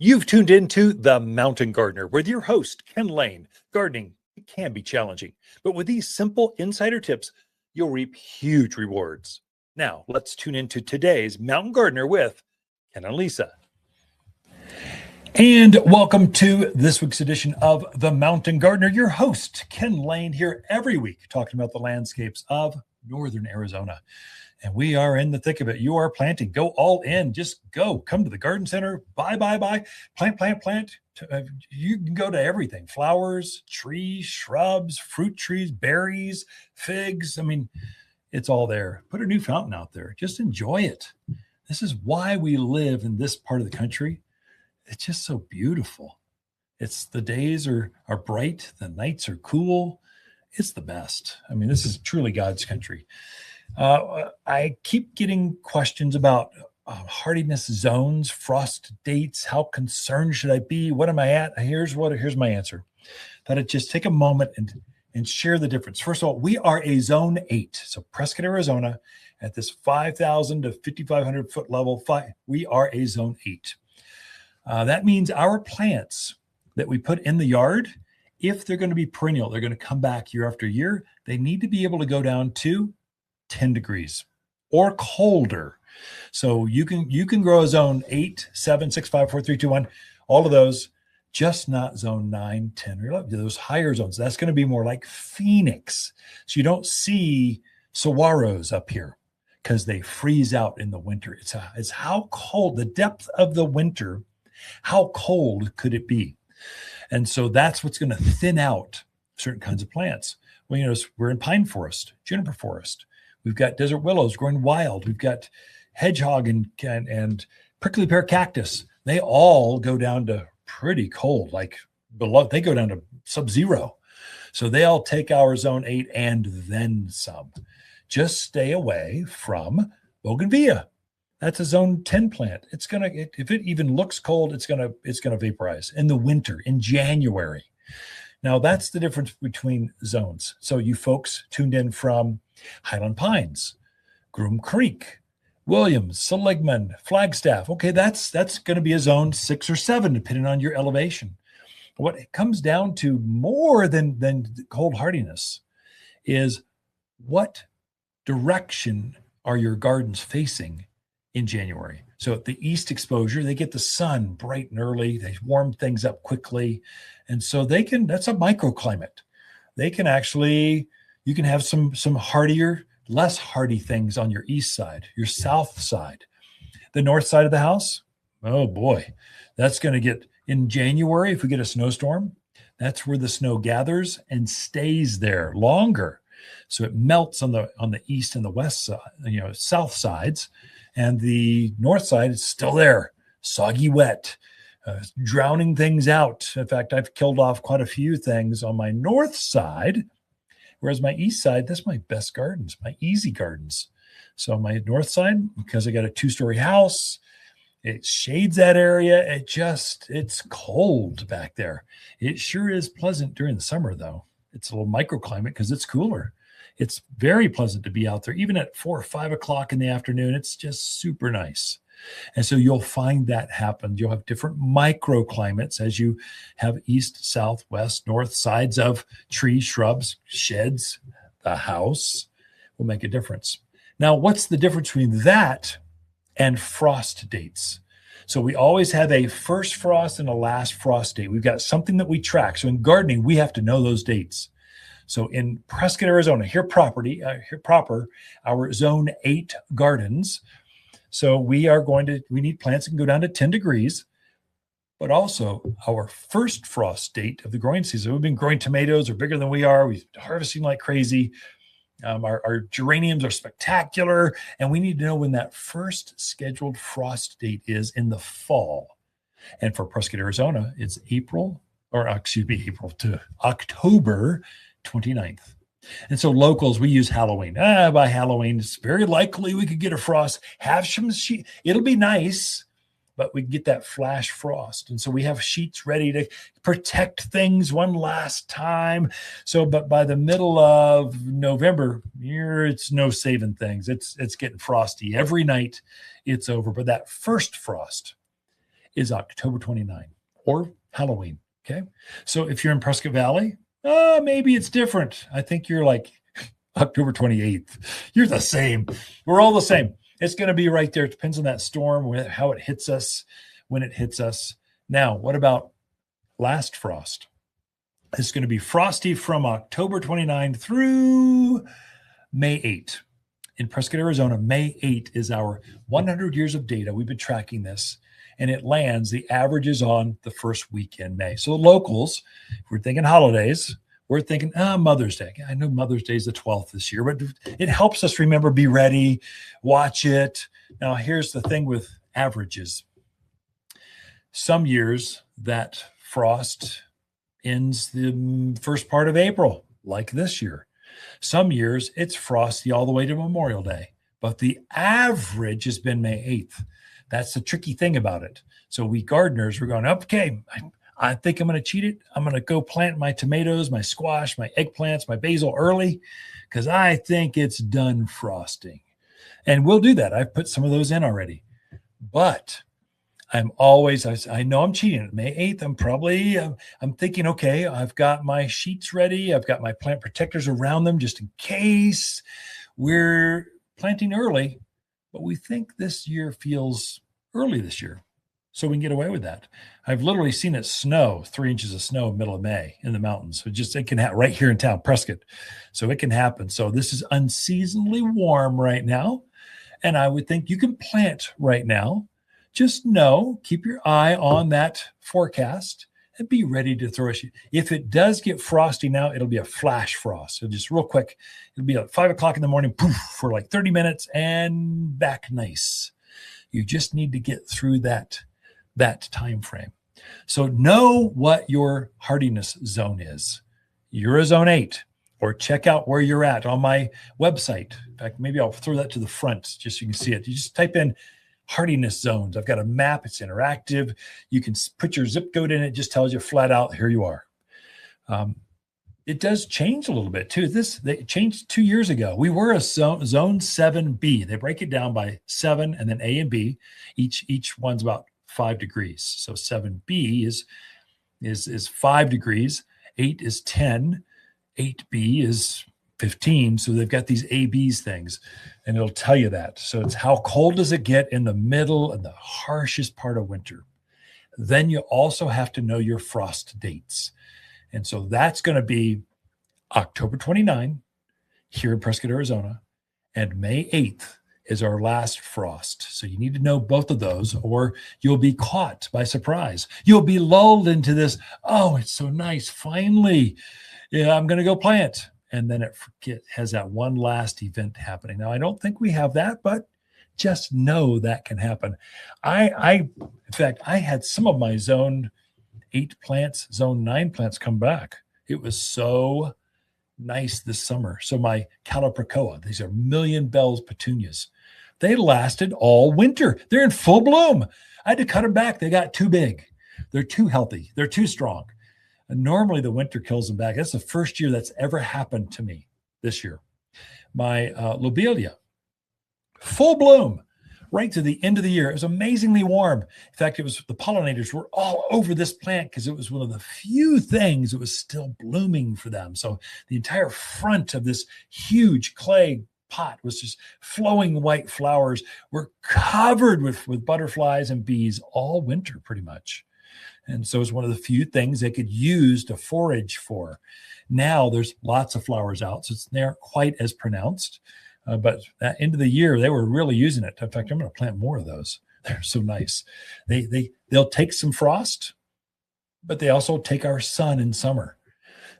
You've tuned into The Mountain Gardener with your host, Ken Lane. Gardening, it can be challenging, but with these simple insider tips, you'll reap huge rewards. Now, let's tune into today's Mountain Gardener with Ken and Lisa. And welcome to this week's edition of The Mountain Gardener. Your host, Ken Lane, here every week talking about the landscapes of northern Arizona. And we are in the thick of it. You are planting. Go all in. Just go. Come to the garden center. Buy. Plant. You can go to everything. Flowers, trees, shrubs, fruit trees, berries, figs. I mean, it's all there. Put a new fountain out there. Just enjoy it. This is why we live in this part of the country. It's just so beautiful. The days are bright. The nights are cool. It's the best. I mean, this is truly God's country. I keep getting questions about hardiness zones, frost dates. How concerned should I be? What am I at? Here's my answer. Thought I'd just take a moment and share the difference. First of all, we are a zone 8. So Prescott, Arizona, at this 5,000 to 5,500 foot level, we are a zone 8. That means our plants that we put in the yard, if they're going to be perennial, they're going to come back year after year, they need to be able to go down to 10 degrees or colder. So you can grow a zone 8, 7, 6, 5, 4, 3, 2, 1, all of those, just not zone 9, 10, or 11, those higher zones. That's going to be more like Phoenix. So you don't see saguaros up here because they freeze out in the winter. It's how cold, the depth of the winter, how cold could it be? And so that's what's going to thin out certain kinds of plants. Well, we're in pine forest, juniper forest. We've got desert willows growing wild. We've got hedgehog and prickly pear cactus. They all go down to pretty cold, like below. They go down to sub-zero. So they all take our zone 8 and then some. Just stay away from bougainvillea. That's a zone 10 plant. If it even looks cold, it's gonna vaporize in the winter, in January. Now that's the difference between zones. So you folks tuned in from Highland Pines, Groom Creek, Williams, Seligman, Flagstaff. Okay, that's going to be a zone 6 or 7, depending on your elevation. What it comes down to more than cold hardiness is what direction are your gardens facing in January. So at the east exposure, they get the sun bright and early. They warm things up quickly. And so that's a microclimate. You can have some hardier, less hardy things on your east side, your south side. The north side of the house, oh boy, that's going to get, in January, if we get a snowstorm, that's where the snow gathers and stays there longer. So it melts on the east and the west side, south sides, and the north side is still there, soggy wet, drowning things out. In fact, I've killed off quite a few things on my north side. Whereas my east side, that's my best gardens, my easy gardens. So my north side, because I got a 2-story house, it shades that area. It's cold back there. It sure is pleasant during the summer, though. It's a little microclimate because it's cooler. It's very pleasant to be out there, even at 4 or 5 o'clock in the afternoon. It's just super nice. And so you'll find that happen. You'll have different microclimates as you have east, south, west, north sides of trees, shrubs, sheds. The house will make a difference. Now, what's the difference between that and frost dates? So we always have a first frost and a last frost date. We've got something that we track. So in gardening, we have to know those dates. So in Prescott, Arizona, here proper, our zone 8 gardens. So we need plants that can go down to 10 degrees, but also our first frost date of the growing season. We've been growing tomatoes are bigger than we are. We're harvesting like crazy. Our geraniums are spectacular. And we need to know when that first scheduled frost date is in the fall. And for Prescott, Arizona, it's April to October 29th. And so locals, we use Halloween. By Halloween, it's very likely we could get a frost. Have some sheet. It'll be nice, but we can get that flash frost. And so we have sheets ready to protect things one last time. So, but by the middle of November, it's no saving things. It's getting frosty every night. It's over. But that first frost is October 29 or Halloween. Okay. So if you're in Prescott Valley, maybe it's different. I think you're like October 28th. You're the same. We're all the same. It's going to be right there. It depends on that storm, how it hits us, when it hits us. Now, what about last frost? It's going to be frosty from October 29 through May 8. In Prescott, Arizona, May 8 is our 100 years of data. We've been tracking this, and it lands, the average is on the first week in May. So locals, if we're thinking holidays, we're thinking, Mother's Day. I know Mother's Day is the 12th this year, but it helps us remember, be ready, watch it. Now, here's the thing with averages. Some years that frost ends the first part of April, like this year. Some years it's frosty all the way to Memorial Day, but the average has been May 8th. That's the tricky thing about it. So we gardeners, we're going, okay, I think I'm going to cheat it. I'm going to go plant my tomatoes, my squash, my eggplants, my basil early because I think it's done frosting. And we'll do that. I've put some of those in already. But I know I'm cheating. May 8th, I'm thinking, okay, I've got my sheets ready. I've got my plant protectors around them just in case we're planting early. But we think this year feels early this year. So we can get away with that. I've literally seen it snow, 3 inches of snow middle of May in the mountains. It can happen right here in town, Prescott. So it can happen. So this is unseasonably warm right now. And I would think you can plant right now. Just keep your eye on that forecast and be ready to throw a sheet. If it does get frosty now, it'll be a flash frost. So just real quick, it'll be at 5 o'clock in the morning, poof, for like 30 minutes and back nice. You just need to get through that time frame. So know what your hardiness zone is. You're a zone 8, or check out where you're at on my website. In fact, maybe I'll throw that to the front just so you can see it. You just type in hardiness zones. I've got a map. It's interactive. You can put your zip code in. It just tells you flat out, here you are. It does change a little bit too. They changed 2 years ago. We were a zone 7B. They break it down by 7 and then A and B. Each one's about 5 degrees. So 7B is 5 degrees. 8 is 10. 8B is 15. So they've got these ABs things, and it'll tell you that. So it's how cold does it get in the middle and the harshest part of winter. Then you also have to know your frost dates. And so that's going to be October 29 here in Prescott, Arizona, and May 8th is our last frost. So you need to know both of those, or you'll be caught by surprise. You'll be lulled into this, oh, it's so nice. Finally, I'm going to go plant. And then it has that one last event happening. Now, I don't think we have that, but just know that can happen. In fact, I had some of my zone 8 plants, zone 9 plants come back. It was so nice this summer. So my Caliprocoa, these are million bells petunias. They lasted all winter. They're in full bloom. I had to cut them back. They got too big. They're too healthy. They're too strong. And normally the winter kills them back. That's the first year that's ever happened to me this year. My lobelia, full bloom right to the end of the year. It was amazingly warm. In fact, the pollinators were all over this plant because it was one of the few things that was still blooming for them. So the entire front of this huge clay pot was just flowing white flowers, were covered with butterflies and bees all winter pretty much. And so it's one of the few things they could use to forage for. Now there's lots of flowers out, so they aren't quite as pronounced. But at the end of the year, they were really using it. In fact, I'm going to plant more of those. They're so nice. They'll take some frost, but they also take our sun in summer.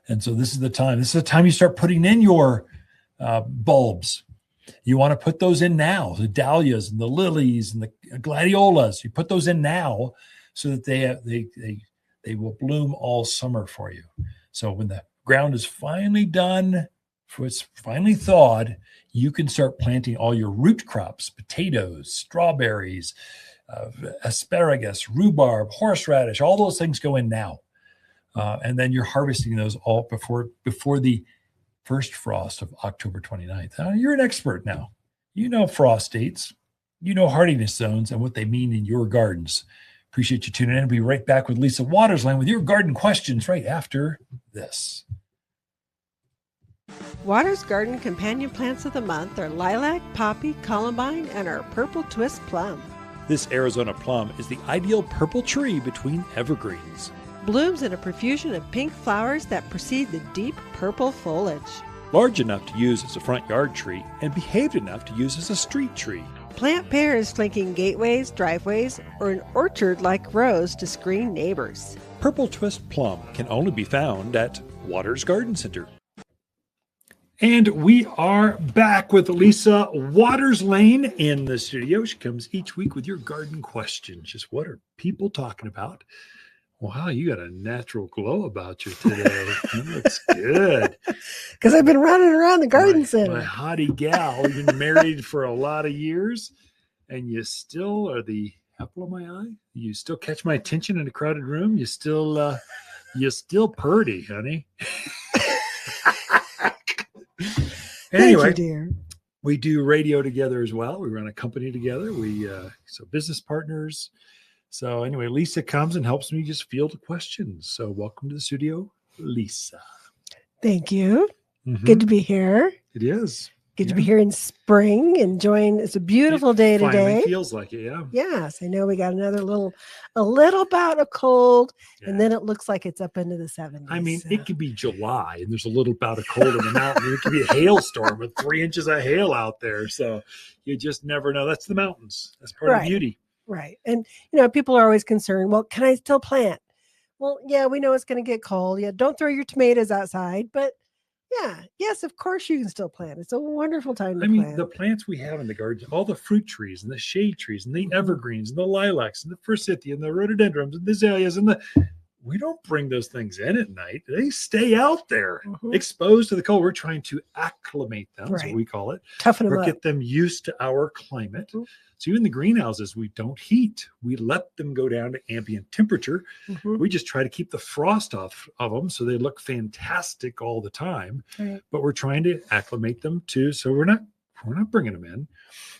And so this is the time. This is the time you start putting in your bulbs. You want to put those in now. The dahlias and the lilies and the gladiolas. You put those in now so that they will bloom all summer for you. So when the ground is finally done, it's finally thawed, you can start planting all your root crops, potatoes, strawberries, asparagus, rhubarb, horseradish, all those things go in now. And then you're harvesting those all before the first frost of October 29th. Now, you're an expert now. You know frost dates. You know hardiness zones and what they mean in your gardens. Appreciate you tuning in. We'll be right back with Lisa Watters-Lain with your garden questions right after this. Watters Garden companion plants of the month are lilac, poppy, columbine, and our purple twist plum. This Arizona plum is the ideal purple tree between evergreens. Blooms in a profusion of pink flowers that precede the deep purple foliage. Large enough to use as a front yard tree and behaved enough to use as a street tree. Plant pairs flanking gateways, driveways, or an orchard like rows to screen neighbors. Purple twist plum can only be found at Watters Garden Center. And we are back with Lisa Watters-Lain in the studio. She comes each week with your garden questions. Just what are people talking about? Wow, you got a natural glow about you today. That looks good. Because I've been running around the garden center. My hottie gal. You've been married for a lot of years, and you still are the apple of my eye. You still catch my attention in a crowded room. You're still purty, honey. Anyway, Thank you, dear. We do radio together as well. We run a company together. So business partners. So anyway, Lisa comes and helps me just field questions. So welcome to the studio, Lisa. Thank you. Mm-hmm. Good to be here. It is. Good to be here in spring, enjoying. It's a beautiful day today. It feels like it, yeah. Yes, I know we got a little bout of cold, and then it looks like it's up into the 70s. I mean, it could be July, and there's a little bout of cold in the mountain. It could be a hailstorm with 3 inches of hail out there. So you just never know. That's the mountains. That's part of the beauty. Right. And, people are always concerned, well, can I still plant? Well, yeah, we know it's going to get cold. Yeah, don't throw your tomatoes outside, but yes, of course you can still plant. It's a wonderful time to plant. The plants we have in the garden, all the fruit trees and the shade trees and the evergreens and the lilacs and the forsythia and the rhododendrons and the azaleas we don't bring those things in at night. They stay out there exposed to the cold. We're trying to acclimate them, that's what we call it. Toughen them up. Get them used to our climate. So even the greenhouses, we don't heat. We let them go down to ambient temperature. We just try to keep the frost off of them so they look fantastic all the time. But we're trying to acclimate them too. So we're not bringing them in.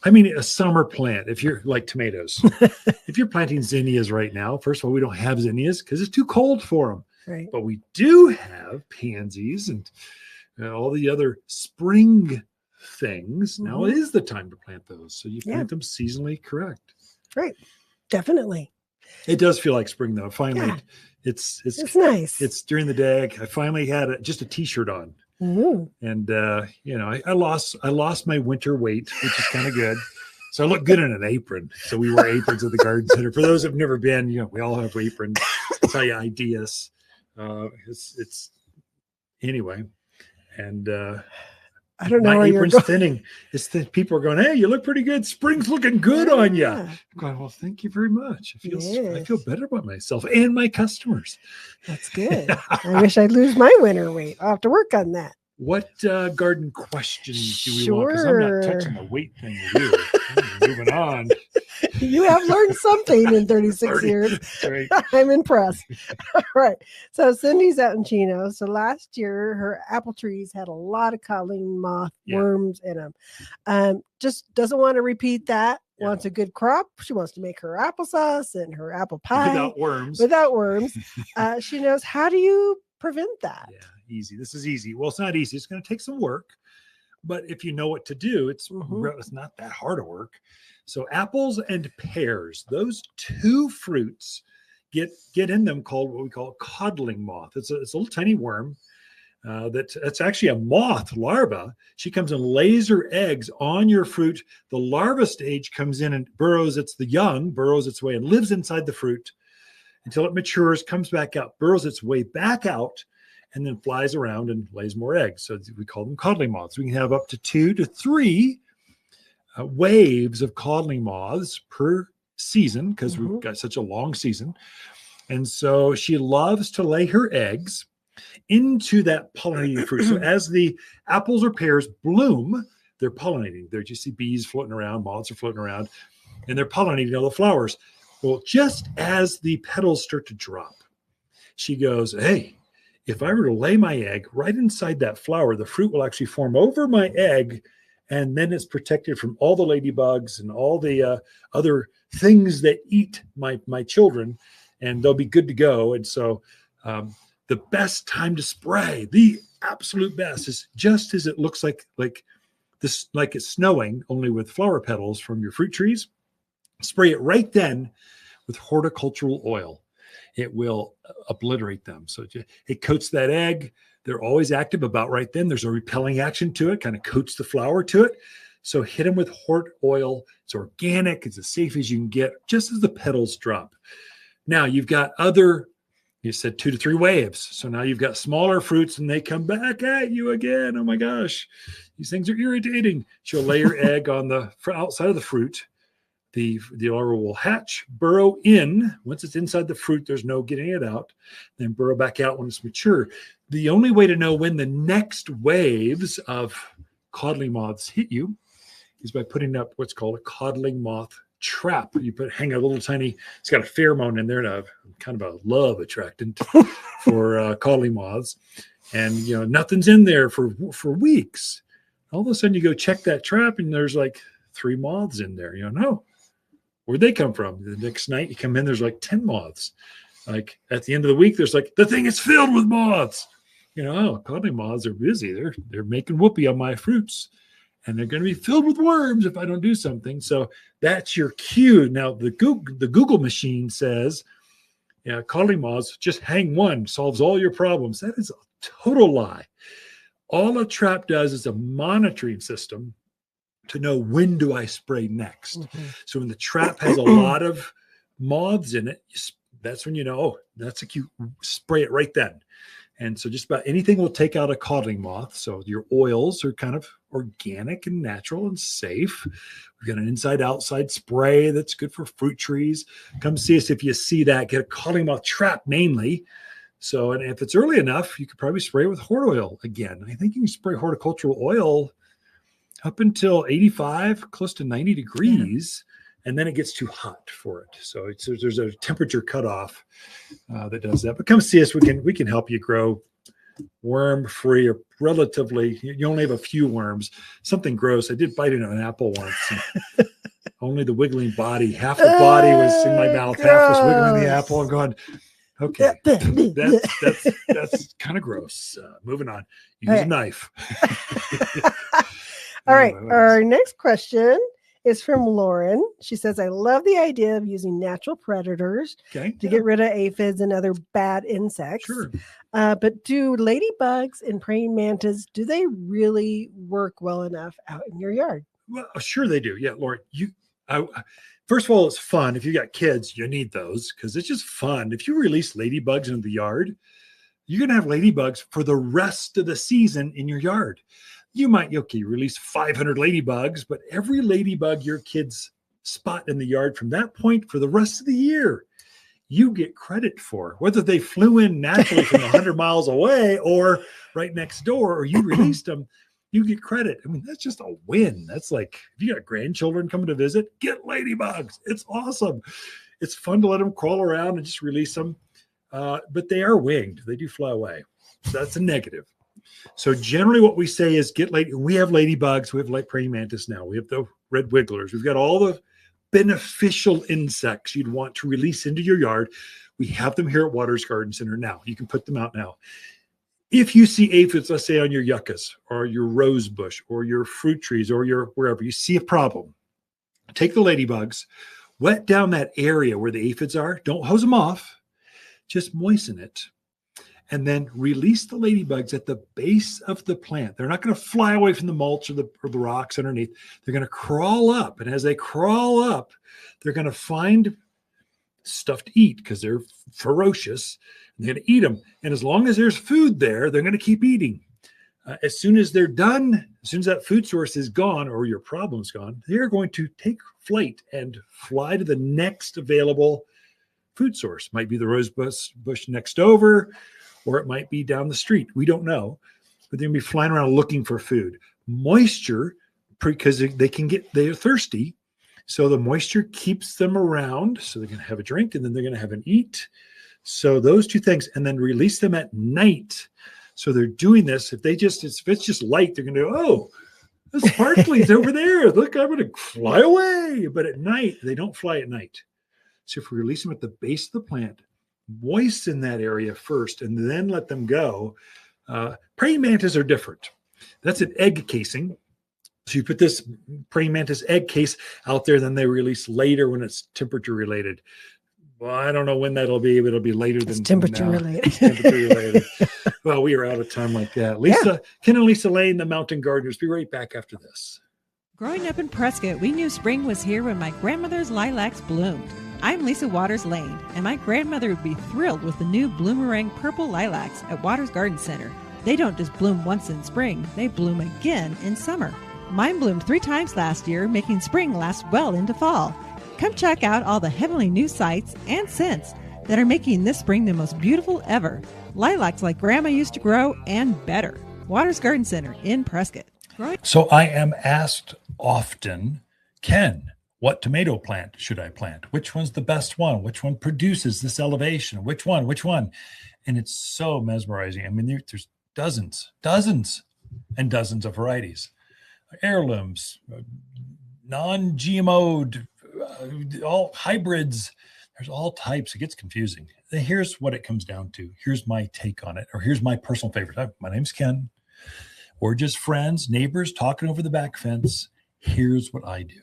I mean, a summer plant, if you're like tomatoes, if you're planting zinnias right now, first of all, we don't have zinnias because it's too cold for them. Right. But we do have pansies and all the other spring things. Now is the time to plant those. So you plant them seasonally correct. Right. Definitely. It does feel like spring though. Finally, it's nice. It's during the day. I finally had just a t-shirt on. And I lost my winter weight, which is kind of good. So I look good in an apron. So we wear aprons at the garden center. For those who've never been, we all have aprons. I'll tell you ideas. It's anyway. And I don't know my where apron's you're thinning. It's the people are going, hey, you look pretty good. Spring's looking good on you. I'm going, well, thank you very much. I feel better about myself and my customers. That's good. I wish I'd lose my winter weight. I'll have to work on that. What garden questions do we want? Because I'm not touching the weight thing with you. Moving on. You have learned something in 36 years. Right. I'm impressed. All right. So Cindy's out in Chino. So last year, her apple trees had a lot of codling moth worms in them. Just doesn't want to repeat that. Wants a good crop. She wants to make her applesauce and her apple pie. Without worms. She knows, how do you prevent that? Yeah, easy. This is easy. Well, it's not easy. It's going to take some work. But if you know what to do, it's not that hard of work. So apples and pears, those two fruits get in them called what we call codling moth. It's a little tiny worm that's actually a moth larva. She comes and lays her eggs on your fruit. The larva stage comes in and burrows its way and lives inside the fruit until it matures, comes back out, burrows its way back out, and then flies around and lays more eggs. So we call them codling moths. We can have up to 2 to 3 waves of codling moths per season because we've got such a long season. And so she loves to lay her eggs into that pollinating fruit. So as the apples or pears bloom, they're pollinating. There you see bees floating around, moths are floating around, and they're pollinating all the flowers. Well, just as the petals start to drop, she goes, hey, if I were to lay my egg right inside that flower, the fruit will actually form over my egg and then it's protected from all the ladybugs and all the other things that eat my children, and they'll be good to go. And so the best time to spray, the absolute best, is just as it looks like this, like it's snowing, only with flower petals from your fruit trees. Spray it right then with horticultural oil. It will obliterate them. So it coats that egg. They're always active about right then. There's a repelling action to it, kind of coats the flower to it. So hit them with hort oil. It's organic. It's as safe as you can get, just as the petals drop. Now you've got you said 2 to 3 waves. So now you've got smaller fruits and they come back at you again. Oh my gosh, these things are irritating. She'll lay her egg on the outside of the fruit. The larva will hatch, burrow in. Once it's inside the fruit, there's no getting it out. Then burrow back out when it's mature. The only way to know when the next waves of codling moths hit you is by putting up what's called a codling moth trap. You hang a little tiny, it's got a pheromone in there, and a kind of a love attractant for codling moths. And nothing's in there for weeks. All of a sudden you go check that trap and there's like 3 moths in there. No. Where'd they come from? The next night you come in, there's like 10 moths. Like at the end of the week, there's like, the thing is filled with moths. Codling moths are busy. They're making whoopee on my fruits, and they're going to be filled with worms if I don't do something. So that's your cue. Now the Google machine says, codling moths, just hang one, solves all your problems. That is a total lie. All a trap does is a monitoring system to know when do I spray next. Mm-hmm. So when the trap has a lot of moths in it, that's when that's a cue. Spray it right then. And so just about anything will take out a codling moth. So your oils are kind of organic and natural and safe. We've got an inside-outside spray that's good for fruit trees. Come see us if you see that. Get a codling moth trap mainly. So, and if it's early enough, you could probably spray it with hort oil again. I think you can spray horticultural oil up until 85, close to 90 degrees, and then it gets too hot for it. So there's a temperature cutoff that does that. But come see us. We can help you grow worm-free, or relatively. You only have a few worms. Something gross. I did bite into an apple once. And only the wiggling body. Half the body was in my mouth. Gross. Half was wiggling the apple. I'm going, okay, that's kind of gross. Moving on. Use a knife. All right. Our next question is from Lauren. She says, I love the idea of using natural predators to get rid of aphids and other bad insects. Sure. But do ladybugs and praying mantis, do they really work well enough out in your yard? Well, sure they do. Yeah, Lauren, first of all, it's fun. If you got kids, you need those because it's just fun. If you release ladybugs into the yard, you're going to have ladybugs for the rest of the season in your yard. You might, release 500 ladybugs, but every ladybug your kids spot in the yard from that point for the rest of the year, you get credit for. Whether they flew in naturally from 100 miles away or right next door, or you released them, you get credit. I mean, that's just a win. That's like, if you got grandchildren coming to visit, get ladybugs. It's awesome. It's fun to let them crawl around and just release them. But they are winged. They do fly away. So that's a negative. So generally what we say is we have ladybugs, we have like praying mantis now, we have the red wigglers, we've got all the beneficial insects you'd want to release into your yard. We have them here at Watters Garden Center now. You can put them out now. If you see aphids, let's say on your yuccas or your rose bush or your fruit trees or your wherever you see a problem, take the ladybugs, wet down that area where the aphids are. Don't hose them off, just moisten it. And then release the ladybugs at the base of the plant. They're not going to fly away from the mulch or the rocks underneath. They're going to crawl up. And as they crawl up, they're going to find stuff to eat because they're ferocious. And they're going to eat them. And as long as there's food there, they're going to keep eating. As soon as they're done, as soon as that food source is gone or your problem's gone, they're going to take flight and fly to the next available food source. Might be the rose bush next over, or it might be down the street. We don't know, but they're going to be flying around looking for food. Moisture, because they're thirsty. So the moisture keeps them around. So they're going to have a drink and then they're going to have an eat. So those two things, and then release them at night. So they're doing this. If it's just light, they're going to go, oh, The sparklies over there. Look, I'm going to fly away. But at night, they don't fly at night. So if we release them at the base of the plant, moisten that area first, and then let them go. Praying mantis are different. That's an egg casing. So you put this praying mantis egg case out there, then they release later when it's temperature related. Well, I don't know when that'll be, but it'll be later than temperature now. related. It's temperature related. Well, we are out of time like that. Ken and Lisa Lain, the Mountain Gardeners. Be right back after this. Growing up in Prescott, we knew spring was here when my grandmother's lilacs bloomed. I'm Lisa Watters-Lain, and my grandmother would be thrilled with the new Bloomerang purple lilacs at Watters Garden Center. They don't just bloom once in spring, they bloom again in summer. Mine bloomed 3 times last year, making spring last well into fall. Come check out all the heavenly new sights and scents that are making this spring the most beautiful ever. Lilacs like Grandma used to grow and better. Watters Garden Center in Prescott. So I am asked often, Ken, what tomato plant should I plant? Which one's the best one? Which one produces this elevation? Which one? And it's so mesmerizing. I mean, there's dozens and dozens of varieties. Heirlooms, non-GMO'd, all hybrids. There's all types. It gets confusing. Here's what it comes down to. Here's my take on it, or here's my personal favorite. My name's Ken. We're just friends, neighbors talking over the back fence. Here's what I do.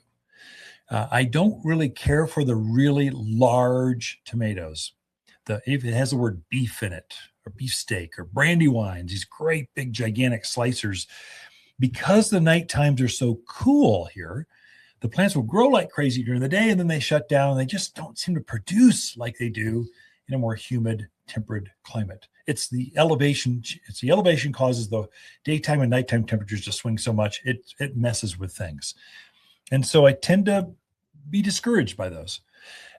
I don't really care for the really large tomatoes. If it has the word beef in it, or beefsteak, or brandywines, these great big gigantic slicers, because the night times are so cool here, the plants will grow like crazy during the day, and then they shut down, and they just don't seem to produce like they do in a more humid, temperate climate. It's the elevation causes the daytime and nighttime temperatures to swing so much, it messes with things. And so I tend to be discouraged by those.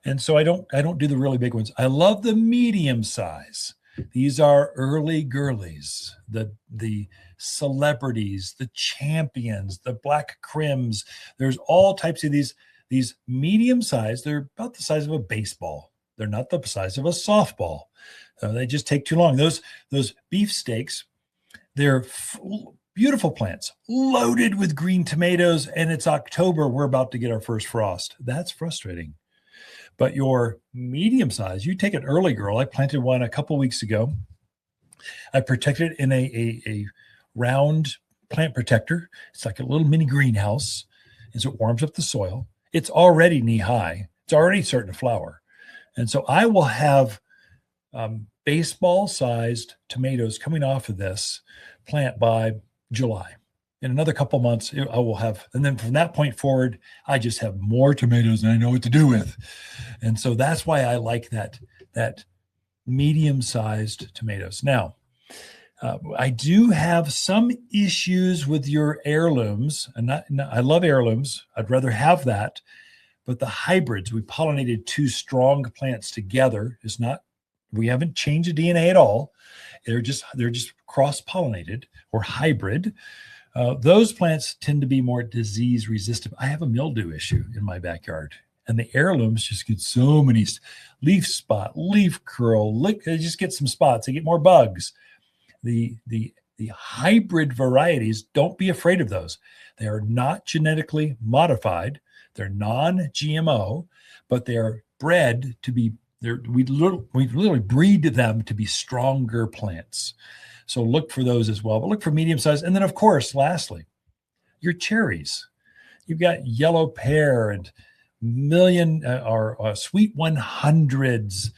And so I don't do the really big ones. I love the medium size. These are early girlies, the celebrities, the champions, the black crims. There's all types of these medium size. They're about the size of a baseball. They're not the size of a softball. They just take too long. Those beefsteaks, they're beautiful plants, loaded with green tomatoes, and it's October. We're about to get our first frost. That's frustrating. But your medium size, you take an early girl. I planted one a couple weeks ago. I protected it in a round plant protector. It's like a little mini greenhouse. As it warms up the soil, it's already knee high. It's already starting to flower. And so I will have baseball-sized tomatoes coming off of this plant by July. In another couple months, I will have, and then from that point forward, I just have more tomatoes than I know what to do with. And so that's why I like that medium-sized tomatoes. Now, I do have some issues with your heirlooms, and I love heirlooms. I'd rather have that, but the hybrids, we pollinated 2 strong plants together. We haven't changed the DNA at all. They're just cross-pollinated or hybrid. Those plants tend to be more disease resistant. I have a mildew issue in my backyard, and the heirlooms just get so many leaf spot, leaf curl. They just get some spots. They get more bugs. The hybrid varieties, don't be afraid of those. They are not genetically modified. They're non-GMO, but they are bred to be. We literally breed them to be stronger plants. So look for those as well, but look for medium size. And then, of course, lastly, your cherries. You've got yellow pear and sweet 100s.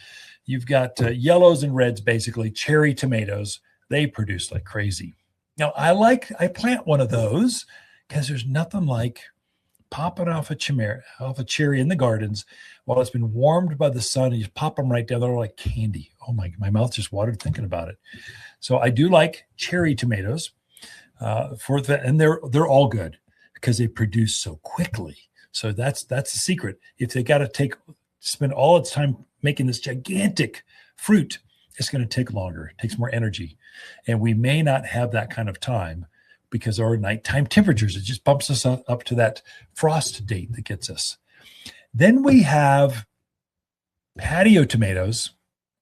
You've got yellows and reds, basically cherry tomatoes. They produce like crazy. Now, I plant one of those because there's nothing like popping off a cherry in the gardens while it's been warmed by the sun, and you just pop them right down. They're like candy. Oh my mouth just watered thinking about it. So I do like cherry tomatoes and they're all good because they produce so quickly. So that's the secret. If they got to spend all its time making this gigantic fruit, it's going to take longer. It takes more energy, and we may not have that kind of time because our nighttime temperatures, it just bumps us up to that frost date that gets us. Then we have patio tomatoes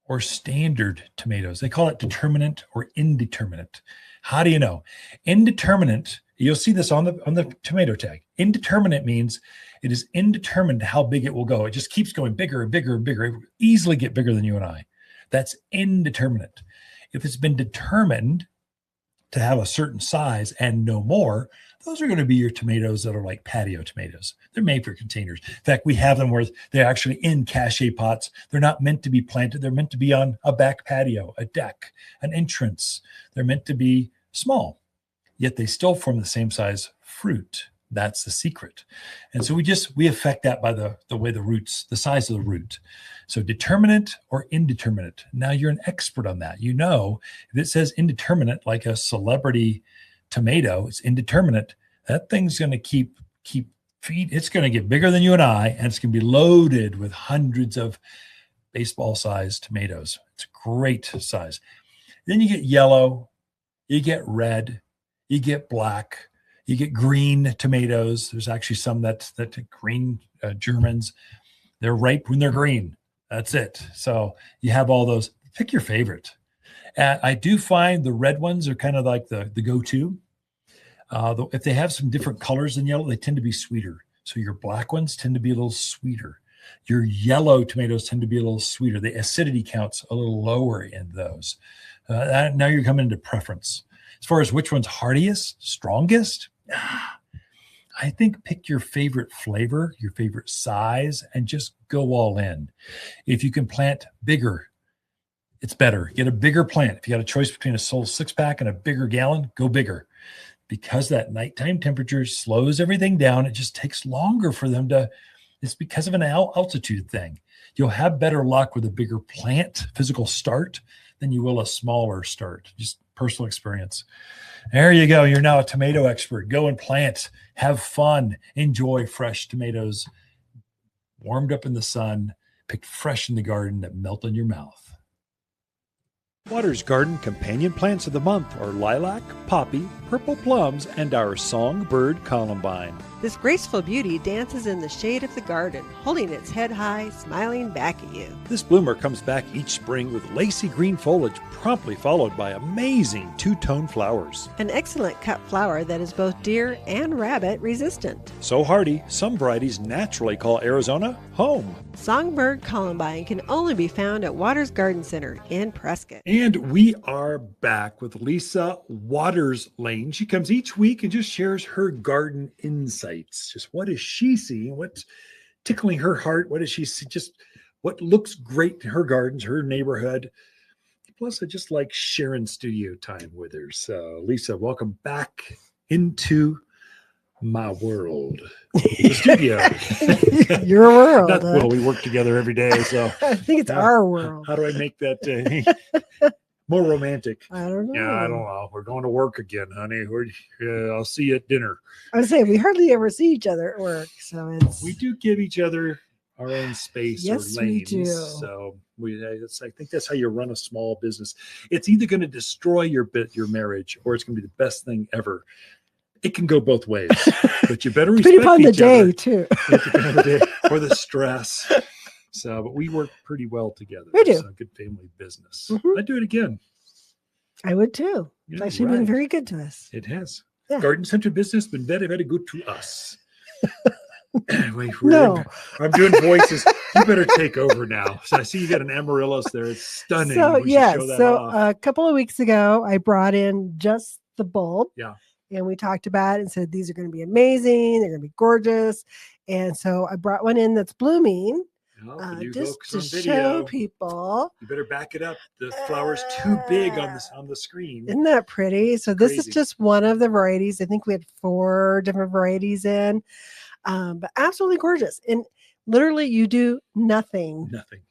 or standard tomatoes. They call it determinate or indeterminate. How do you know? Indeterminate You'll see this on the tomato tag. Indeterminate means it is indeterminate how big it will go. It just keeps going bigger and bigger and bigger. It will easily get bigger than you and I. That's indeterminate. If it's been determined to have a certain size and no more, those are going to be your tomatoes that are like patio tomatoes. They're made for containers. In fact, we have them where they're actually in cachet pots. They're not meant to be planted. They're meant to be on a back patio, a deck, an entrance. They're meant to be small, yet they still form the same size fruit. That's the secret. And so we affect that by the way the roots, the size of the root. So determinate or indeterminate. Now you're an expert on that. You know, if it says indeterminate, like a celebrity tomato, it's indeterminate. That thing's going to keep feed. It's going to get bigger than you and I, and it's going to be loaded with hundreds of baseball-sized tomatoes. It's a great size. Then you get yellow, you get red, you get black, you get green tomatoes. There's actually some that green Germans. They're ripe when they're green. That's it. So you have all those. Pick your favorite. I do find the red ones are kind of like the go-to. If they have some different colors than yellow, they tend to be sweeter. So your black ones tend to be a little sweeter. Your yellow tomatoes tend to be a little sweeter. The acidity count's a little lower in those. Now you're coming into preference. As far as which one's hardiest, strongest, I think pick your favorite flavor, your favorite size, and just go all in. If you can plant bigger, it's better. Get a bigger plant. If you got a choice between a Soul 6-pack and a bigger gallon, go bigger. Because that nighttime temperature slows everything down, it just takes longer for them to, it's because of an altitude thing. You'll have better luck with a bigger plant physical start than you will a smaller start. Just personal experience. There you go. You're now a tomato expert. Go and plant. Have fun. Enjoy fresh tomatoes, warmed up in the sun, picked fresh in the garden that melt in your mouth. Watters Garden companion plants of the month are lilac, poppy, purple plums, and our songbird columbine. This graceful beauty dances in the shade of the garden, holding its head high, smiling back at you. This bloomer comes back each spring with lacy green foliage, promptly followed by amazing two-tone flowers. An excellent cut flower that is both deer and rabbit resistant. So hardy, some varieties naturally call Arizona home. Songbird columbine can only be found at Watters Garden Center in Prescott. And we are back with Lisa Watters-Lain. She comes each week and just shares her garden insights. Just what is she seeing? What's tickling her heart? What does she see? Just what looks great in her gardens, her neighborhood. Plus, I just like sharing studio time with her. So, Lisa, welcome back into my world. The studio. Your world. Well, we work together every day. So I think it's our world. How do I make that more romantic? I don't know. Yeah, I don't know. We're going to work again, honey. I'll see you at dinner. I would say we hardly ever see each other at work. So we do give each other our own space or lanes. We do. So I think that's how you run a small business. It's either going to destroy your marriage or it's going to be the best thing ever. It can go both ways, but you better respect each other. Depending on the day, too. Or the stress. So, but we work pretty well together. We do. It's a good family business. I'd do it again. I would too. It's actually been very good to us. It has. Yeah. Garden Center business been very, very good to us. No. I'm doing voices. You better take over now. So I see you got an amaryllis there. It's stunning. So a couple of weeks ago, I brought in just the bulb. Yeah. And we talked about it and said, these are going to be amazing. They're going to be gorgeous. And so I brought one in that's blooming. Just to show people. You better back it up. The flower's too big on the screen. Isn't that pretty? So this is just one of the varieties. I think we had 4 different varieties in, but absolutely gorgeous. And literally you do nothing. Nothing.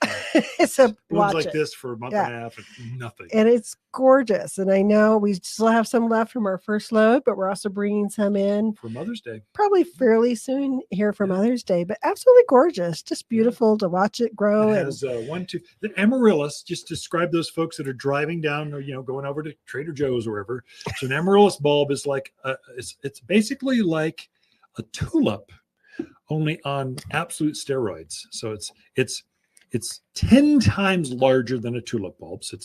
So blooms watch like it. this for a month and a half and nothing. And it's gorgeous. And I know we still have some left from our first load, but we're also bringing some in for Mother's Day. Probably fairly soon here for Mother's Day, but absolutely gorgeous. Just beautiful to watch it grow. It has the amaryllis. Just describe those folks that are driving down or going over to Trader Joe's or wherever. So an amaryllis bulb is like it's basically like a tulip, only on absolute steroids. So it's It's 10 times larger than a tulip bulb. So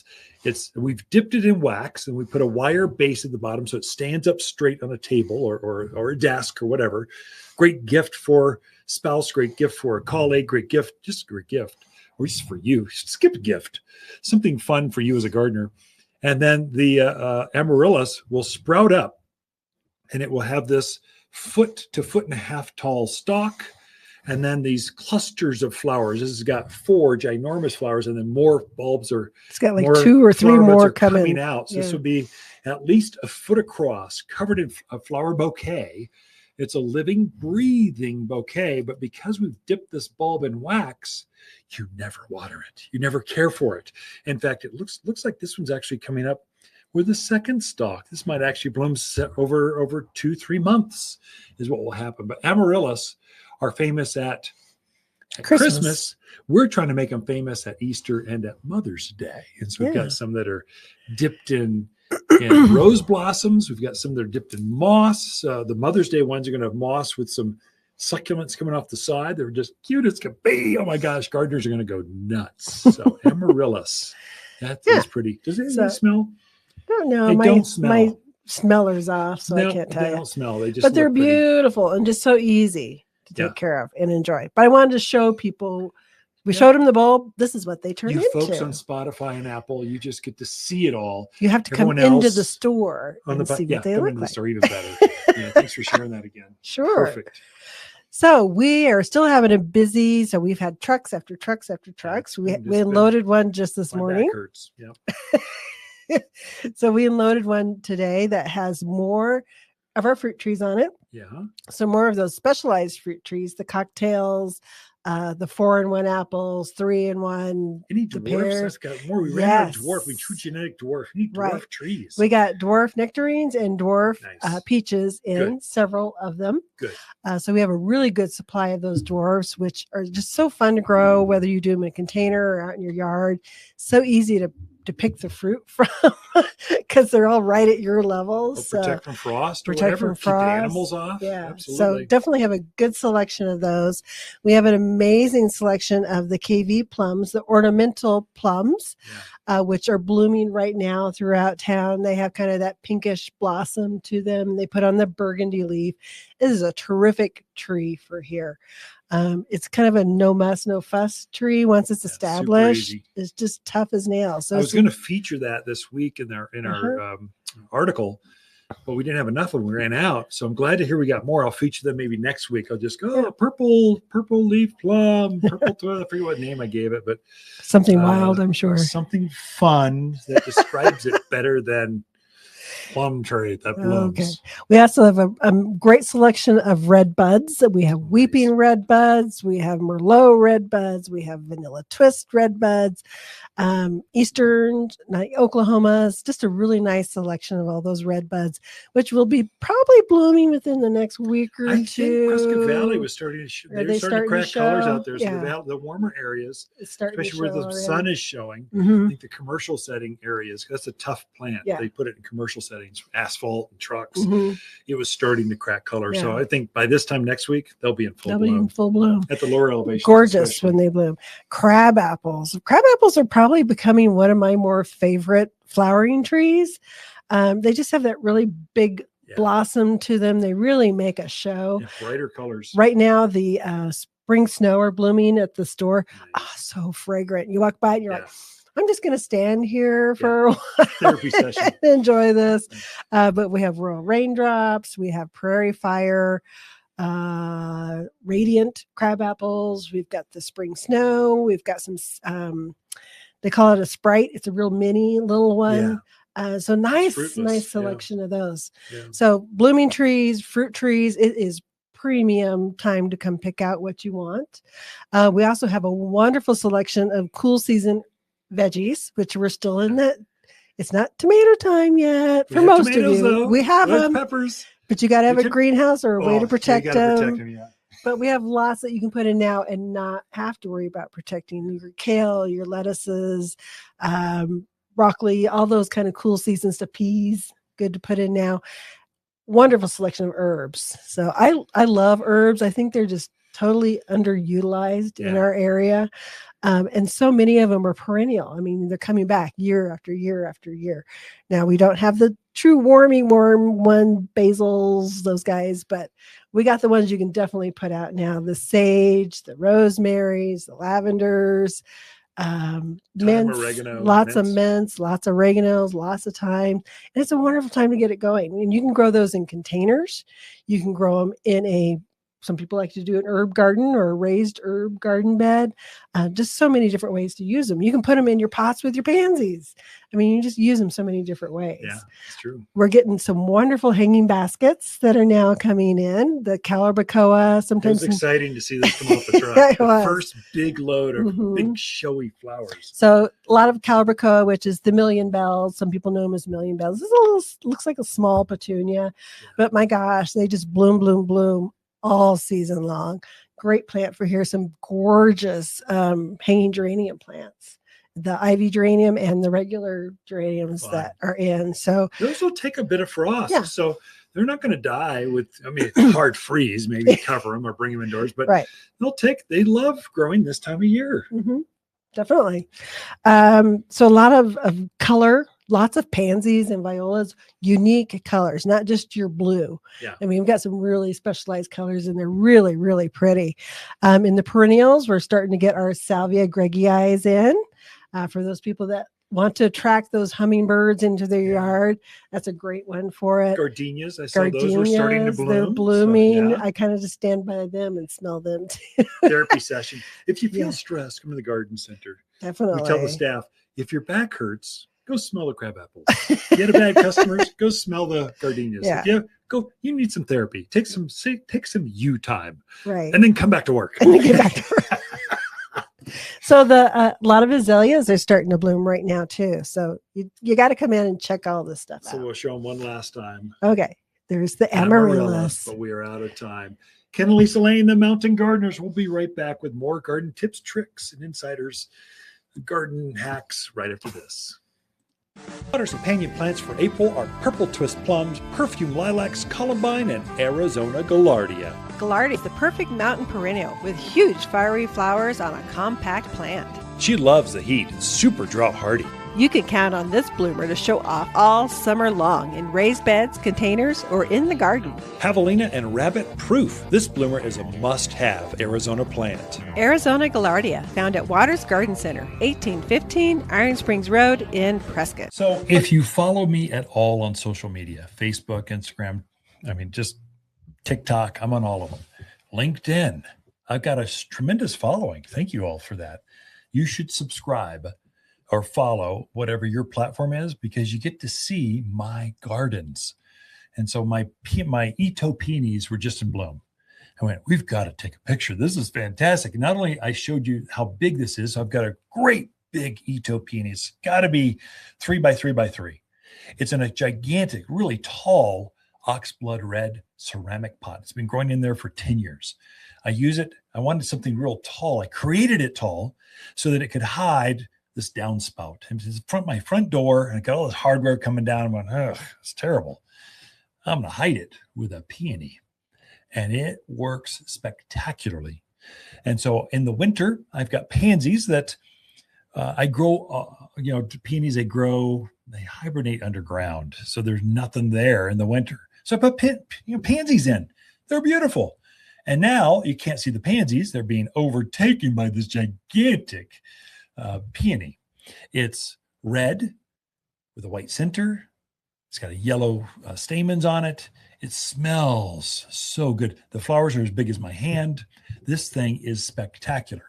we've dipped it in wax and we put a wire base at the bottom so it stands up straight on a table or a desk or whatever. Great gift for spouse, great gift for a colleague, great gift, just a great gift, or just for you. Skip a gift, something fun for you as a gardener. And then the amaryllis will sprout up and it will have this 1 to 1.5 foot tall stalk. And then these clusters of flowers. This has got 4 ginormous flowers, and then more bulbs are. It's got like 2 or 3 more coming out. So this would be at least a foot across, covered in a flower bouquet. It's a living, breathing bouquet. But because we've dipped this bulb in wax, you never water it. You never care for it. In fact, it looks like this one's actually coming up with a second stalk. This might actually bloom over 2-3 months, is what will happen. But amaryllis are famous at Christmas. We're trying to make them famous at Easter and at Mother's Day. And so we've got some that are dipped in rose blossoms. We've got some that are dipped in moss. The Mother's Day ones are going to have moss with some succulents coming off the side. They're just cute as can be. Oh my gosh, gardeners are going to go nuts. So amaryllis, that is pretty. Does it smell? I don't know. They don't smell. My smeller's off, so I can't tell you. They don't smell. They just but they're look pretty. Beautiful and just so easy to take care of and enjoy. But I wanted to show people. We showed them the bulb. This is what they turn into. You folks on Spotify and Apple, you just get to see it all. You have to come into the store and see what they look like. Store even better. Thanks for sharing that again. Sure. Perfect. So we are still having a busy. So we've had trucks after trucks after trucks. We unloaded one just this morning. Back hurts. Yeah. So we unloaded one today that has more of our fruit trees on it. Yeah. So more of those specialized fruit trees, the cocktails, the 4-in-1 apples, 3-in-1. Any dwarfs? I've got more. We ran out of dwarf. We true genetic dwarf. We need dwarf trees. We got dwarf nectarines and dwarf peaches in several of them. Good. So we have a really good supply of those dwarfs, which are just so fun to grow, whether you do them in a container or out in your yard. So easy to pick the fruit from because they're all right at your level. Protect from frost. Protect from frost. Keep the animals off. Yeah, absolutely. So definitely have a good selection of those. We have an amazing selection of the KV plums, the ornamental plums, which are blooming right now throughout town. They have kind of that pinkish blossom to them. They put on the burgundy leaf. This is a terrific tree for here. It's kind of a no muss, no fuss tree. Once it's established, it's just tough as nails. So I was going to feature that this week in our article, but we didn't have enough of them. We ran out. So I'm glad to hear we got more. I'll feature them maybe next week. I'll just go purple leaf plum, purple. I forget what name I gave it, but something wild, I'm sure. Something fun that describes it better than plum tree that blooms. Okay. We also have a great selection of red buds. We have weeping red buds. We have Merlot red buds. We have vanilla twist red buds. Eastern Oklahoma's, just a really nice selection of all those red buds, which will be probably blooming within the next week or two. I think Prescott Valley was starting to they're starting to crack colors out there. So the warmer areas, especially where the sun is showing, I think the commercial setting areas, that's a tough plant. They put it in commercial settings, asphalt and trucks. It was starting to crack color. So I think by this time next week, they'll be in full bloom. At the lower elevation. Gorgeous when they bloom. Crab apples. Crab apples are probably becoming one of my more favorite flowering trees. They just have that really big blossom to them. They really make a show. Brighter colors. Right now, the spring snow are blooming at the store. Oh, so fragrant. You walk by and you're like, I'm just going to stand here for a while therapy session and enjoy this. But we have royal raindrops. We have prairie fire, radiant crab apples. We've got the spring snow. We've got some, they call it a Sprite. It's a real mini little one. So nice selection of those. So blooming trees, fruit trees, it is premium time to come pick out what you want. We also have a wonderful selection of cool season veggies, which we're still in that. It's not tomato time yet for most of you. Though. We have them, peppers, but you got to have a greenhouse or a way to protect them. Yeah. But we have lots that you can put in now and not have to worry about protecting your kale, your lettuces, broccoli, all those kind of cool season stuff. Peas, good to put in now. Wonderful selection of herbs. So I love herbs. I think they're just totally underutilized in our area. And so many of them are perennial. I mean, they're coming back year after year after year. Now, we don't have the true warm one, basils, those guys, but we got the ones you can definitely put out now. The sage, the rosemaries, the lavenders, mints, oregano, lots of mints, lots of oreganos, lots of thyme. And it's a wonderful time to get it going. And you can grow those in containers. You can grow them in some people like to do an herb garden or a raised herb garden bed. Just so many different ways to use them. You can put them in your pots with your pansies. I mean, you just use them so many different ways. Yeah, it's true. We're getting some wonderful hanging baskets that are now coming in. The calabacoa. Sometimes it was exciting to see this come off the truck. The first big load of big showy flowers. So a lot of calabacoa, which is the million bells. Some people know them as million bells. This is looks like a small petunia, but my gosh, they just bloom, bloom, bloom all season long. Great plant for here. Some gorgeous hanging geranium plants, the ivy geranium and the regular geraniums that are in. So those will take a bit of frost. Yeah. So they're not going to die with, I mean, hard freeze, maybe cover them or bring them indoors, but they love growing this time of year. Definitely. So a lot of color, lots of pansies and violas, unique colors, not just your blue. Yeah. I mean, we've got some really specialized colors and they're really, really pretty. In the perennials, we're starting to get our Salvia greggii in. For those people that want to attract those hummingbirds into their yard, that's a great one for it. Gardenias, I saw those were starting to bloom. They're blooming. So, I kind of just stand by them and smell them too. Therapy session. If you feel stressed, come to the garden center. Definitely. We tell the staff, if your back hurts, go smell the crab apples. You get a bad customers, go smell the gardenias. Yeah. If you need some therapy. Take some you time. Right. And then come back to work. And then get back to work. So a lot of azaleas are starting to bloom right now too. So you got to come in and check all this stuff out. So we'll show them one last time. Okay. There's the amaryllis. But we are out of time. Ken and Lisa Lane, the Mountain Gardeners, will be right back with more garden tips, tricks, and insiders, garden hacks right after this. Watters companion plants for April are purple twist plums, perfume lilacs, columbine, and Arizona gaillardia. Gaillardia is the perfect mountain perennial with huge fiery flowers on a compact plant. She loves the heat and super drought hardy. You can count on this bloomer to show off all summer long in raised beds, containers, or in the garden. Javelina and rabbit proof. This bloomer is a must-have Arizona plant. Arizona gaillardia, found at Watters Garden Center, 1815 Iron Springs Road in Prescott. So if you follow me at all on social media, Facebook, Instagram, just TikTok, I'm on all of them. LinkedIn, I've got a tremendous following. Thank you all for that. You should subscribe or follow whatever your platform is, because you get to see my gardens. And so my Ito peonies were just in bloom. I went, we've got to take a picture. This is fantastic. Not only I showed you how big this is, so I've got a great big Ito peonies. Got to be 3 by 3 by 3. It's in a gigantic, really tall oxblood red ceramic pot. It's been growing in there for 10 years. I use it. I wanted something real tall. I created it tall so that it could hide this downspout. It's my front door, and I got all this hardware coming down. I'm going, ugh, it's terrible. I'm going to hide it with a peony. And it works spectacularly. And so in the winter, I've got pansies that I grow, peonies, they hibernate underground. So there's nothing there in the winter. So I put pansies in. They're beautiful. And now you can't see the pansies. They're being overtaken by this gigantic peony. It's red with a white center. It's got a yellow stamens on it. It smells so good. The flowers are as big as my hand. This thing is spectacular.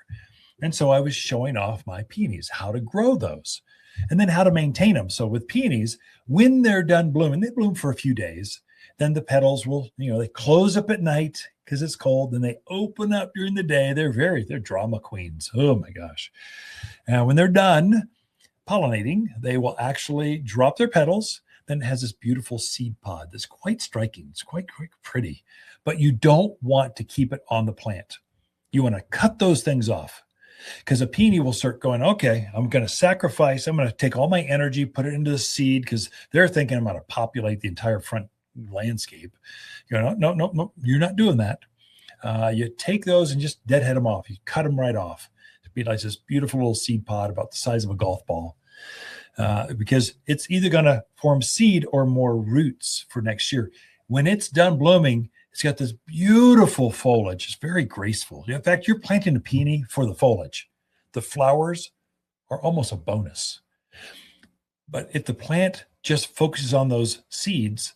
And so I was showing off my peonies, how to grow those, and then how to maintain them. So with peonies, when they're done blooming, they bloom for a few days. Then the petals will, they close up at night because it's cold. Then they open up during the day. They're drama queens. Oh my gosh. And when they're done pollinating, they will actually drop their petals. Then it has this beautiful seed pod that's quite striking. It's quite pretty, but you don't want to keep it on the plant. You want to cut those things off, because a peony will start going, okay, I'm going to sacrifice. I'm going to take all my energy, put it into the seed, because they're thinking I'm going to populate the entire front landscape. No, you're not doing that. You take those and just deadhead them off. You cut them right off. It'd be like this beautiful little seed pod about the size of a golf ball. Because it's either going to form seed or more roots for next year. When it's done blooming, it's got this beautiful foliage. It's very graceful. In fact, you're planting a peony for the foliage. The flowers are almost a bonus. But if the plant just focuses on those seeds,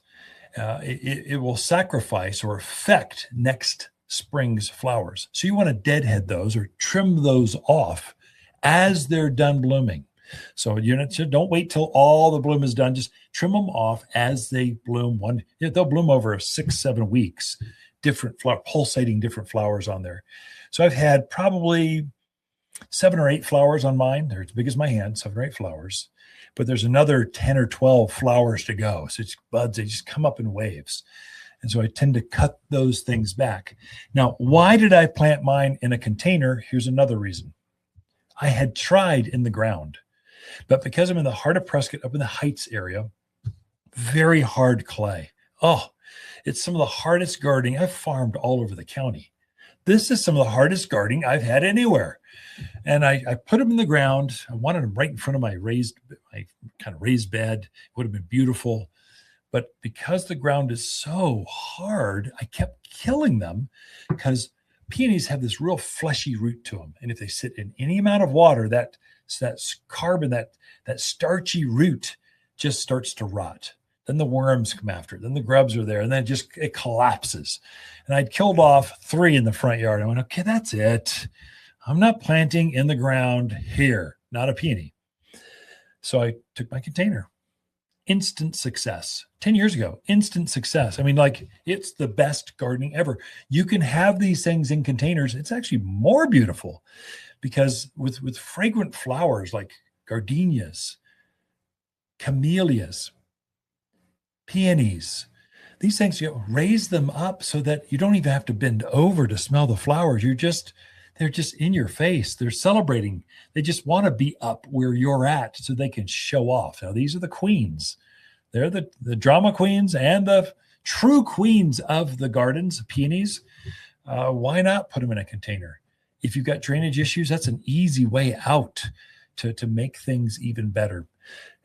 it will sacrifice or affect next spring's flowers. So you want to deadhead those or trim those off as they're done blooming. So don't wait till all the bloom is done. Just trim them off as they bloom. They'll bloom over 6-7 weeks, pulsating different flowers on there. So I've had probably 7 or 8 flowers on mine. They're as big as my hand, 7 or 8 flowers. But there's another 10 or 12 flowers to go. So it's buds, they just come up in waves. And so I tend to cut those things back. Now, why did I plant mine in a container? Here's another reason. I had tried in the ground. But because I'm in the heart of Prescott, up in the Heights area, very hard clay. Oh, it's some of the hardest gardening. I've farmed all over the county. This is some of the hardest gardening I've had anywhere. And I put them in the ground. I wanted them right in front of my kind of raised bed. It would have been beautiful. But because the ground is so hard, I kept killing them because peonies have this real fleshy root to them. And if they sit in any amount of water, that carbon, that starchy root just starts to rot. Then the worms come after it. Then the grubs are there. And then it collapses. And I'd killed off 3 in the front yard. I went, okay, that's it. I'm not planting in the ground here, not a peony. So I took my container. Instant success. 10 years ago, instant success. I mean, like, it's the best gardening ever. You can have these things in containers. It's actually more beautiful because with fragrant flowers like gardenias, camellias, peonies, these things, raise them up so that you don't even have to bend over to smell the flowers. They're just in your face. They're celebrating. They just want to be up where you're at so they can show off. Now, these are the queens. They're the drama queens and the true queens of the gardens, peonies. Why not put them in a container? If you've got drainage issues, that's an easy way out to make things even better.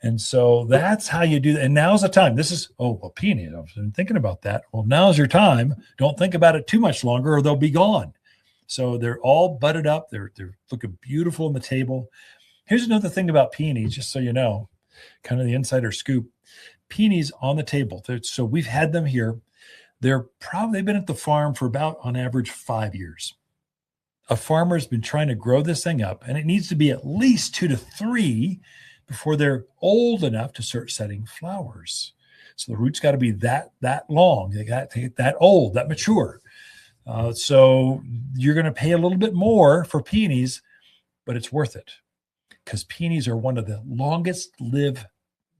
And so that's how you do that. And now's the time. Peony. I've been thinking about that. Well, now's your time. Don't think about it too much longer or they'll be gone. So they're all budded up. They're looking beautiful on the table. Here's another thing about peonies, just so you know, kind of the insider scoop. Peonies on the table. So we've had them here. They've been at the farm for about, on average, 5 years. A farmer's been trying to grow this thing up, and it needs to be at least 2 to 3 before they're old enough to start setting flowers. So the roots got to be that long. They got to get that old, that mature. So you're going to pay a little bit more for peonies, but it's worth it because peonies are one of the longest lived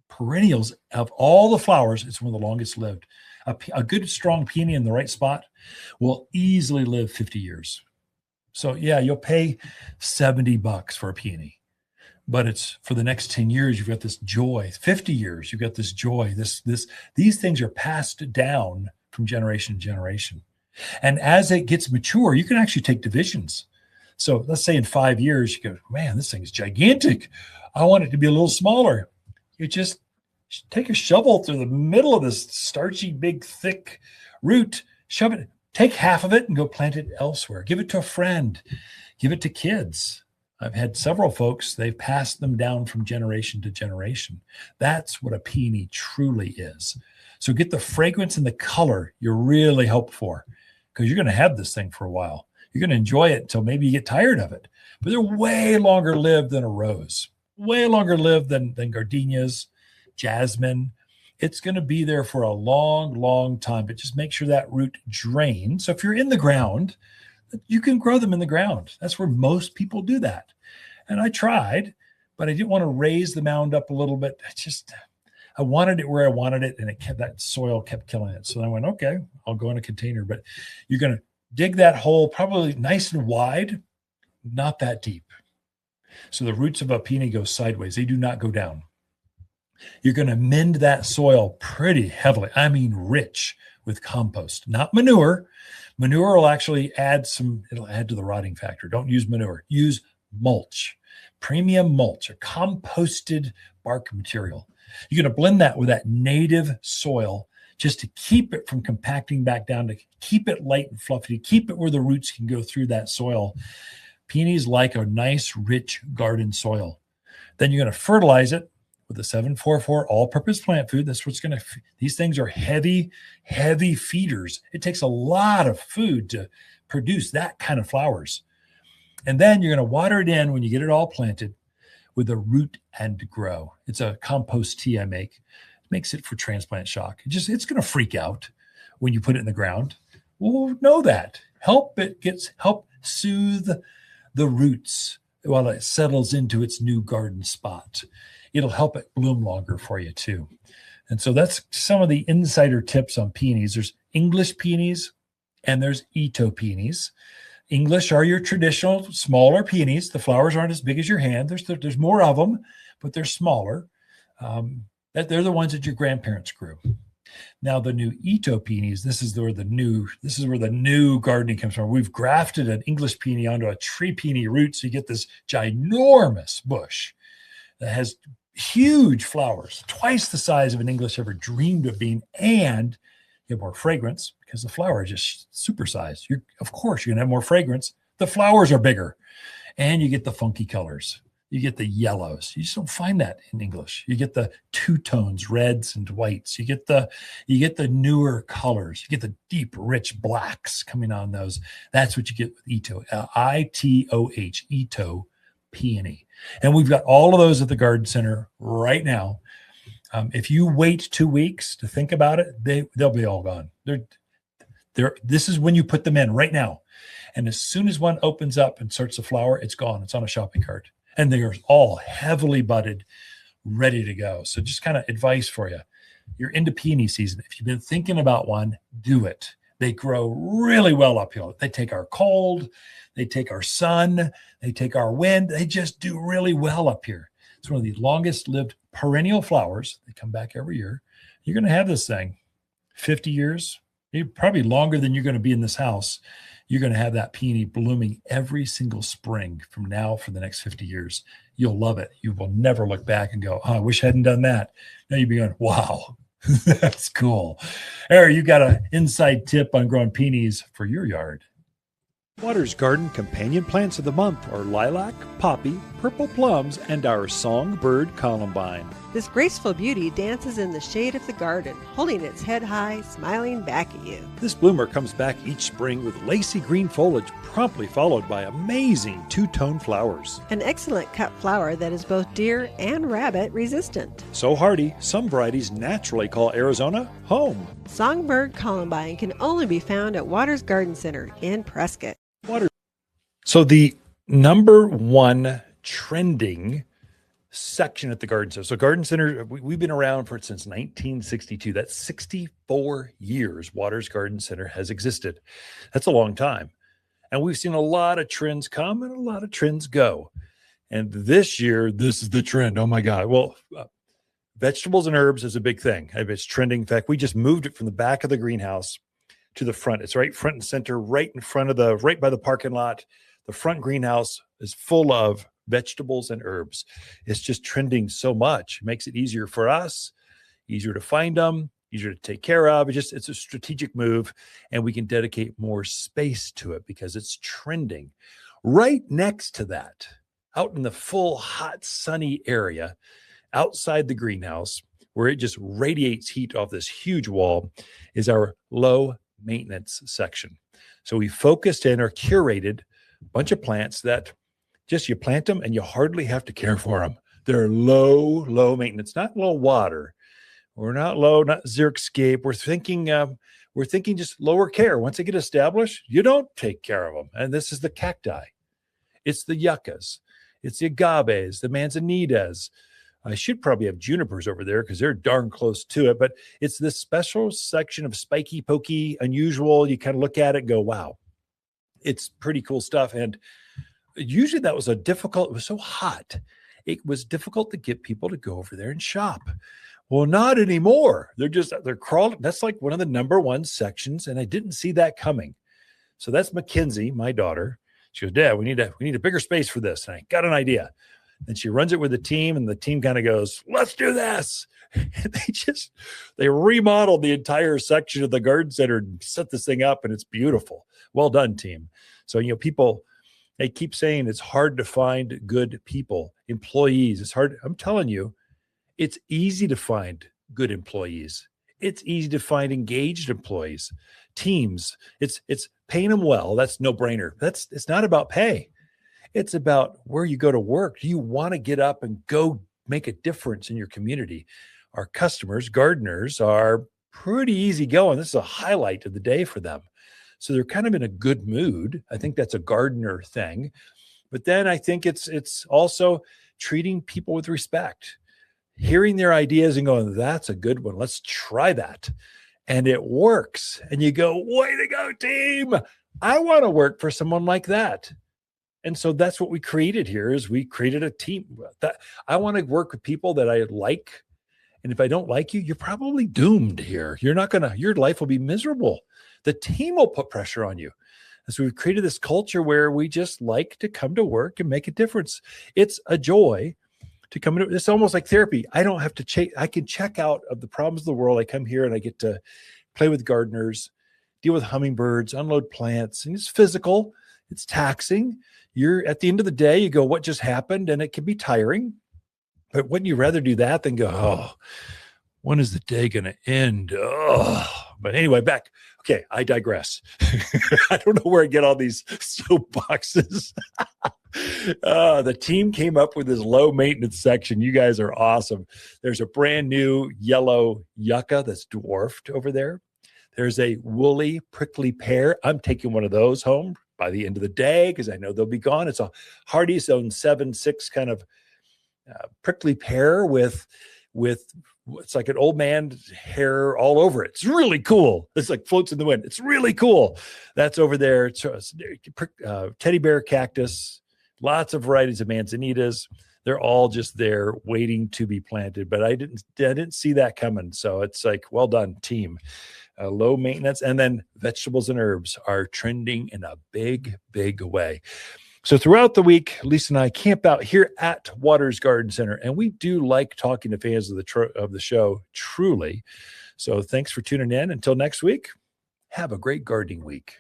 perennials of all the flowers. It's one of the longest lived. A good strong peony in the right spot will easily live 50 years. So yeah, you'll pay $70 for a peony, but it's for the next 10 years. You've got this joy. 50 years, you've got this joy. These things are passed down from generation to generation. And as it gets mature, you can actually take divisions. So let's say in 5 years, you go, man, this thing is gigantic. I want it to be a little smaller. You just take a shovel through the middle of this starchy, big, thick root, shove it, take half of it and go plant it elsewhere. Give it to a friend. Give it to kids. I've had several folks, they've passed them down from generation to generation. That's what a peony truly is. So get the fragrance and the color you really hope for, because you're going to have this thing for a while. You're going to enjoy it until maybe you get tired of it. But they're way longer lived than a rose, way longer lived than gardenias, jasmine. It's going to be there for a long, long time, but just make sure that root drains. So if you're in the ground, you can grow them in the ground. That's where most people do that. And I tried, but I didn't want to raise the mound up a little bit. I wanted it where I wanted it, and that soil kept killing it. So I went, okay, I'll go in a container, but you're going to dig that hole probably nice and wide, not that deep. So the roots of a peony go sideways. They do not go down. You're going to mend that soil pretty heavily. I mean, rich with compost, not manure, Manure will actually it'll add to the rotting factor. Don't use manure. Use mulch, premium mulch, a composted bark material. You're going to blend that with that native soil just to keep it from compacting back down, to keep it light and fluffy, to keep it where the roots can go through that soil. Peonies like a nice, rich garden soil. Then you're going to fertilize it with a 744 all-purpose plant food. That's what's going to, these things are heavy, heavy feeders. It takes a lot of food to produce that kind of flowers. And then you're going to water it in when you get it all planted with a root and grow. It's a compost tea I make. It makes it for transplant shock. It's going to freak out when you put it in the ground. We'll know that. Help soothe the roots while it settles into its new garden spot. It'll help it bloom longer for you too. And so that's some of the insider tips on peonies. There's English peonies and there's Ito peonies. English are your traditional smaller peonies. The flowers aren't as big as your hand. There's more of them, but they're smaller. They're the ones that your grandparents grew. Now the new Ito peonies, this is where the new gardening comes from. We've grafted an English peony onto a tree peony root, so you get this ginormous bush that has huge flowers, twice the size of an English ever dreamed of being, and you have more fragrance because the flower is just supersized. Of course, you're going to have more fragrance. The flowers are bigger, and you get the funky colors. You get the yellows. You just don't find that in English. You get the two tones, reds and whites. You get the newer colors. You get the deep, rich blacks coming on those. That's what you get with Ito, I-T-O-H, Ito peony. And we've got all of those at the garden center right now. If you wait 2 weeks to think about it, they'll be all gone. This is when you put them in right now. And as soon as one opens up and starts to flower, it's gone. It's on a shopping cart. And they are all heavily budded, ready to go. So just kind of advice for you. You're into peony season. If you've been thinking about one, do it. They grow really well uphill. They take our cold. They take our sun. They take our wind. They just do really well up here. It's one of the longest lived perennial flowers. They come back every year. You're going to have this thing 50 years, probably longer than you're going to be in this house. You're going to have that peony blooming every single spring from now for the next 50 years. You'll love it. You will never look back and go, oh, I wish I hadn't done that. Now you'll be going, wow, that's cool. Eric, you got an inside tip on growing peonies for your yard. Watters Garden companion plants of the month are lilac, poppy, purple plums, and our songbird columbine. This graceful beauty dances in the shade of the garden, holding its head high, smiling back at you. This bloomer comes back each spring with lacy green foliage, promptly followed by amazing two-tone flowers. An excellent cut flower that is both deer and rabbit resistant. So hardy, some varieties naturally call Arizona home. Songbird columbine can only be found at Watters Garden Center in Prescott. So the number one trending section at the garden center. So garden center, we've been around since 1962. That's 64 years Watters Garden Center has existed. That's a long time. And we've seen a lot of trends come and a lot of trends go. And this year, this is the trend. Oh my God. Well, vegetables and herbs is a big thing. It's trending. In fact, we just moved it from the back of the greenhouse to the front. It's right front and center, right by the parking lot. The front greenhouse is full of vegetables and herbs. It's just trending so much. It makes it easier for us, easier to find them, easier to take care of. It's a strategic move, and we can dedicate more space to it because it's trending. Right next to that, out in the full, hot, sunny area, outside the greenhouse, where it just radiates heat off this huge wall, is our low maintenance section. So we focused in or curated a bunch of plants that just you plant them and you hardly have to care for them. They're low maintenance, not low water. We're not xeriscape. We're thinking just lower care. Once they get established, you don't take care of them. And this is the cacti. It's the yuccas. It's the agaves, the manzanitas. I should probably have junipers over there because they're darn close to it. But it's this special section of spiky, pokey, unusual. You kind of look at it and go, wow, it's pretty cool stuff. And usually it was so hot. It was difficult to get people to go over there and shop. Well, not anymore. They're crawling. That's like one of the number one sections. And I didn't see that coming. So that's Mackenzie, my daughter. She goes, Dad, we need a bigger space for this. And I got an idea. And she runs it with the team, and the team kind of goes, let's do this. And they remodeled the entire section of the garden center and set this thing up, and it's beautiful. Well done, team. So, people, they keep saying it's hard to find good people, employees. It's hard. I'm telling you, it's easy to find good employees. It's easy to find engaged employees, teams. It's paying them well. That's no brainer. It's not about pay. It's about where you go to work. Do you want to get up and go make a difference in your community? Our customers, gardeners, are pretty easy going. This is a highlight of the day for them. So they're kind of in a good mood. I think that's a gardener thing. But then I think it's also treating people with respect, hearing their ideas and going, that's a good one. Let's try that. And it works. And you go, way to go, team. I want to work for someone like that. And so that's what we created here is we created a team that I want to work with people that I like. And if I don't like you, you're probably doomed here. Your life will be miserable. The team will put pressure on you. And so we've created this culture where we just like to come to work and make a difference. It's a joy to come into. It's almost like therapy. I don't have to I can check out of the problems of the world. I come here and I get to play with gardeners, deal with hummingbirds, unload plants, and it's physical. It's taxing. You're at the end of the day, you go, what just happened? And it can be tiring. But wouldn't you rather do that than go, oh, when is the day going to end? Oh, but anyway, back. Okay, I digress. I don't know where I get all these soapboxes. The team came up with this low maintenance section. You guys are awesome. There's a brand new yellow yucca that's dwarfed over there. There's a woolly prickly pear. I'm taking one of those home by the end of the day because I know they'll be gone. It's a Hardiness 7-6 kind of prickly pear with it's like an old man's hair all over it. It's really cool. It's like floats in the wind. It's really cool. That's over there. Teddy bear cactus, lots of varieties of manzanitas. They're all just there waiting to be planted, but I didn't see that coming. So it's like, well done, team. Low maintenance. And then vegetables and herbs are trending in a big, big way. So throughout the week, Lisa and I camp out here at Watters Garden Center, and we do like talking to fans of the show, truly. So thanks for tuning in. Until next week, have a great gardening week.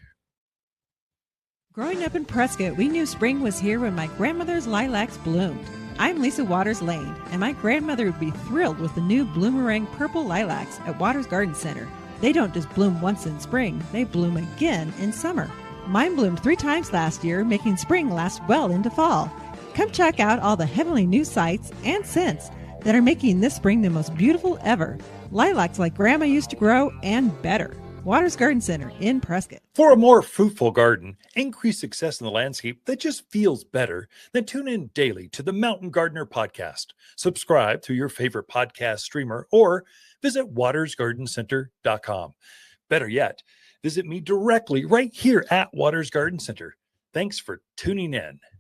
Growing up in Prescott, we knew spring was here when my grandmother's lilacs bloomed. I'm Lisa Watters-Lain, and my grandmother would be thrilled with the new bloomerang purple lilacs at Watters Garden Center. They don't just bloom once in spring, they bloom again in summer. Mine bloomed 3 times last year, making spring last well into fall. Come check out all the heavenly new sights and scents that are making this spring the most beautiful ever. Lilacs like Grandma used to grow and better. Watters Garden Center in Prescott. For a more fruitful garden, increased success in the landscape that just feels better, then tune in daily to the Mountain Gardener podcast. Subscribe through your favorite podcast streamer or visit wattersgardencenter.com. Better yet, visit me directly right here at Watters Garden Center. Thanks for tuning in.